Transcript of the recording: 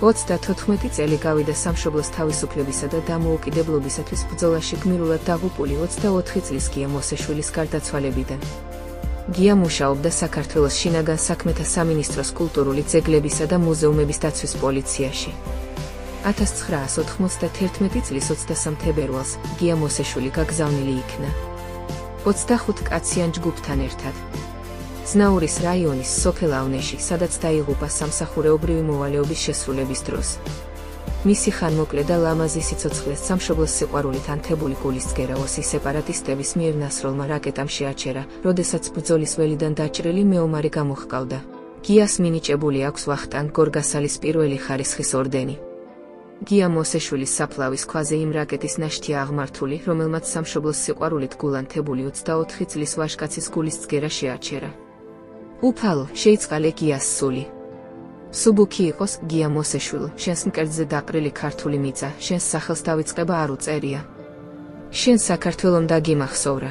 34 წელი გავიდა სამშობლოს თავისუფლებისა და დამოუკიდებლობისათვის ბრძოლაში გმირულად დაღუპული 24 წლის გია მოსეშვილის გარდაცვალებიდან. გია მუშაობდა საქართველოს შინაგან საქმეთა სამინისტროს კულტურული ძეგლებისა და მუზეუმების დაცვის პოლიციაში. 1991 წლის 23 თებერვალს გია მოსეშვილი გაგზავნილი იქნა 25 კაციან ჯგუფთან ერთად ზნაურის რაიონის სოფელ ავნეში, სადაც დაიღუპა სამსახურეობრივი მოვალეობის შესრულების დროს. მისი ხანმოკლე და ლამაზი სიცოცხლეს სამშობლოს სიყვარულით ანთებული გულისწყერავოსი სეპარატისტების მიერ ნასროლმა რაკეტამ შეაჩერა, როდესაც ბრძოლის ველიდან დაჭრილი მეომარი გამოჰყავდა. გიას მინიჭებული აქვს ვახტანგ გორგასალის პირველი ხარისხის ორდენი. გია მოსეშვილის საფლავის ქვაზე იმ რაკეტის ნაშთია აღმართული, რომელმაც სამშობლოს სიყვარულით გულანთებული 24 წლის ვაჟკაცის გულისწყერა შეაჩერა. უფალო, შეიწყალე გიას სული. სუბუქი იყოს, გია მოსეშვილო, შენს მკერდზე დაყრილი ქართული მიწა, შენს სახელს დავიწყება არ უწერია. შენ საქართველომ დაგიმახსოვრა.